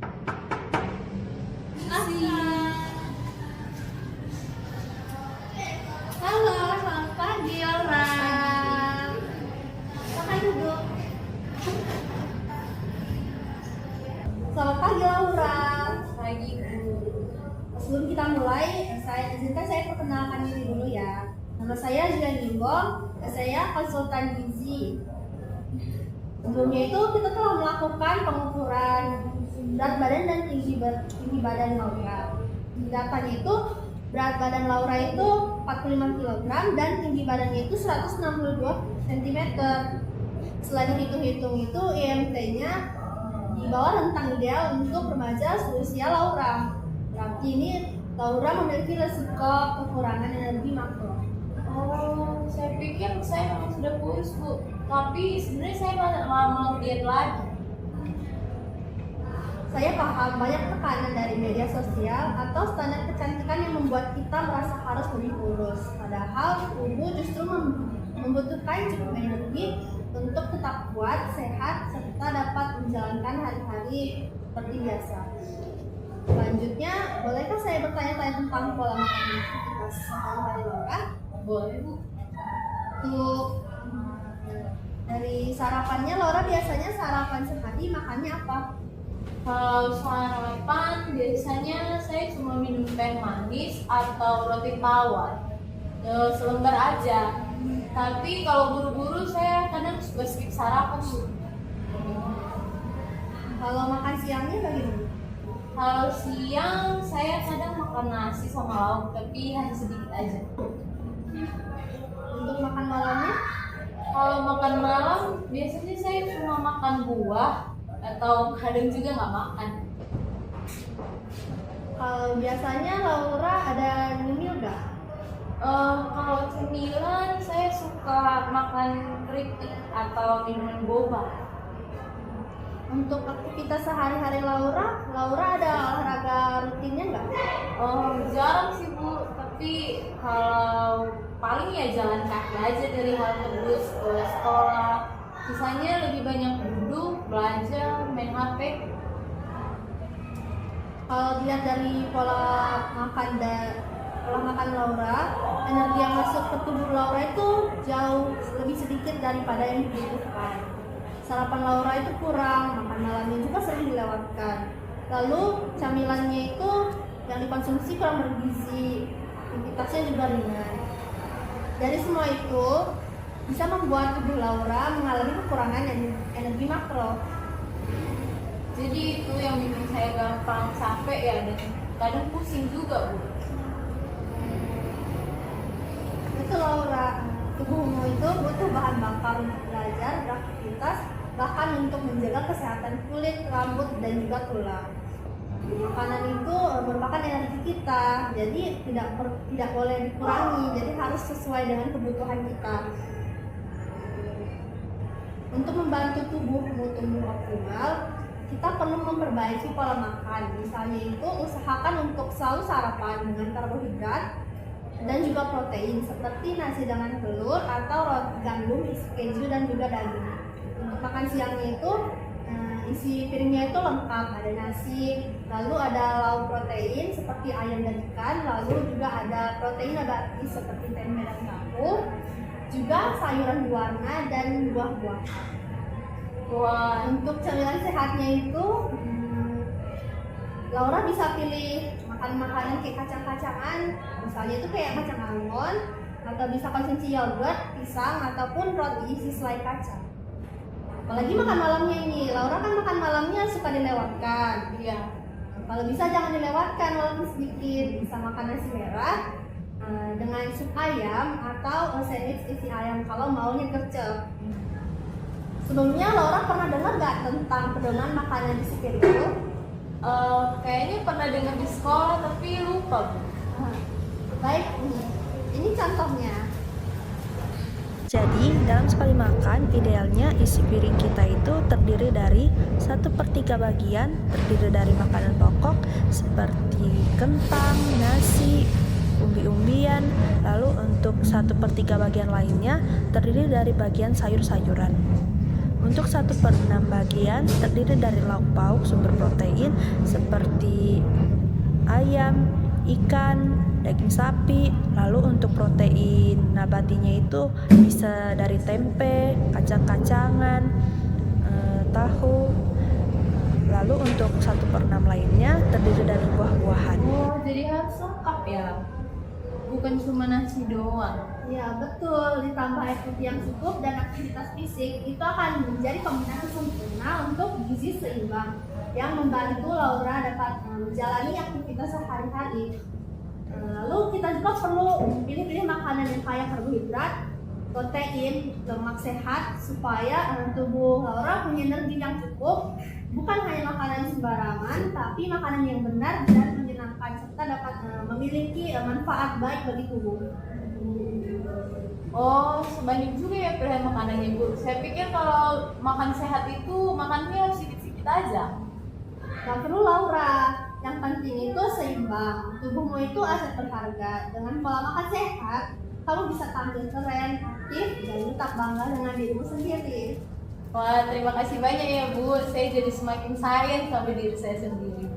Halo, selamat pagi orang. Makan duduk. Selamat pagi Laura. Pagi Bu. Sebelum kita mulai, izinkan saya perkenalkan diri dulu ya. Nama saya Jilan Limbo, saya konsultan gizi. Sebelumnya itu kita telah melakukan pengukuran berat badan dan tinggi badan Laura. Datanya itu berat badan Laura itu 45 kg dan tinggi badannya itu 162 cm. Setelah dihitung-hitung itu IMT-nya di bawah rentang ideal untuk remaja seusia Laura. Berarti ini Laura memiliki resiko kekurangan energi makro. Oh, saya pikir saya memang sudah kurus Bu. Tapi sebenarnya saya malah mau diet lagi. Saya paham banyak tekanan dari media sosial atau standar kecantikan yang membuat kita merasa harus lebih kurus. Padahal tubuh justru membutuhkan cukup energi untuk tetap kuat, sehat, serta dapat menjalankan hari-hari seperti biasa. Selanjutnya, bolehkah saya bertanya-tanya tentang pola makan aktivitas sehari-hari Laura? Boleh Bu. Untuk dari sarapannya, Laura biasanya sarapan sehari makannya apa? Kalau sarapan biasanya saya cuma minum teh manis atau roti tawar. Selembar aja. Tapi kalau buru-buru saya kadang suka skip sarapan Bu. Kalau makan siangnya bagaimana? Kalau siang saya kadang makan nasi sama lauk, tapi hanya sedikit aja. Untuk makan malamnya? Kalau makan malam biasanya saya cuma makan buah atau kadang juga nggak makan. Kalau biasanya Laura ada nyemil nggak? Kalau cemilan saya suka makan keripik atau minuman boba. Untuk aktivitas sehari-hari Laura ada olahraga rutinnya nggak? Jarang sih Bu, tapi kalau paling ya jalan kaki aja dari halte bus ke sekolah. Sisanya lebih banyak duduk, belajar, main HP. Kalau dilihat dari pola makan Laura, energi yang masuk ke tubuh Laura itu jauh lebih sedikit daripada yang dibutuhkan. Sarapan Laura itu kurang, makan malamnya juga sering dilewatkan. Lalu camilannya itu yang dikonsumsi kurang bergizi, aktivitasnya juga ringan. Dari semua itu bisa membuat tubuh Laura mengalami kekurangan energi makro. Jadi itu yang bikin saya gampang capek ya, dan kadang pusing juga Bu. Itu Laura, tubuhmu itu butuh bahan bakar untuk belajar, beraktivitas, bahkan untuk menjaga kesehatan kulit, rambut, dan juga tulang. Makanan itu merupakan energi kita, jadi tidak boleh dikurangi, jadi harus sesuai dengan kebutuhan kita. Untuk membantu tubuhmu tumbuh optimal, kita perlu memperbaiki pola makan. Misalnya itu usahakan untuk selalu sarapan dengan karbohidrat dan juga protein seperti nasi dengan telur atau roti gandum isi keju dan juga daging. Untuk makan siangnya itu isi piringnya itu lengkap, ada nasi, lalu ada lauk protein seperti ayam dan ikan, lalu juga ada protein nabati seperti tempe dan tahu, juga sayuran berwarna dan buah-buahan. Untuk camilan sehatnya itu Laura bisa pilih makan makanan kayak kacang-kacangan, misalnya itu kayak kacang almond, atau bisa konsumsi yogurt, pisang, ataupun roti isi selai kacang. Apalagi makan malamnya ini, Laura kan makan malamnya suka dilewatkan. Iya. Kalau bisa jangan dilewatkan walaupun sedikit, bisa makan nasi merah dengan sup ayam atau sandwich isi ayam kalau maunya gercep. Sebelumnya Laura pernah dengar nggak tentang pedoman makanan di itu? Kayaknya pernah dengar di sekolah tapi lupa Bu. Baik, ini contohnya. Jadi, dalam sekali makan, idealnya isi piring kita itu terdiri dari 1/3 bagian terdiri dari makanan pokok seperti kentang, nasi, umbi-umbian, lalu untuk 1/3 bagian lainnya terdiri dari bagian sayur-sayuran. Untuk 1/6 bagian terdiri dari lauk pauk sumber protein seperti ayam, ikan, daging sapi. Lalu untuk protein nabatinya itu bisa dari tempe, kacang-kacangan, tahu. Lalu untuk 1/6 lainnya terdiri dari buah-buahan. Oh, jadi harus lengkap ya? Bukan cuma nasi doang. Ya betul, ditambah air putih yang cukup dan aktivitas fisik itu akan menjadi kombinasi sempurna untuk gizi seimbang yang membantu Laura dapat menjalani aktivitas sehari-hari. Lalu kita juga perlu pilih-pilih makanan yang kaya karbohidrat, protein, lemak sehat supaya tubuh Laura punya energi yang cukup. Bukan hanya makanan sembarangan, tapi makanan yang benar dan menyenangkan serta dapat memiliki manfaat baik bagi tubuh. Oh, sebanyak juga ya pilihan makanannya, Bu. Saya pikir kalau makan sehat itu makannya harus sedikit-sedikit aja. Gak perlu Laura, yang penting itu seimbang. Tubuhmu itu aset berharga. Dengan pola makan sehat, kamu bisa tampil keren, aktif, dan tetap bangga dengan dirimu sendiri. Wah, terima kasih banyak ya, Bu. Saya jadi semakin sayang sama diri saya sendiri.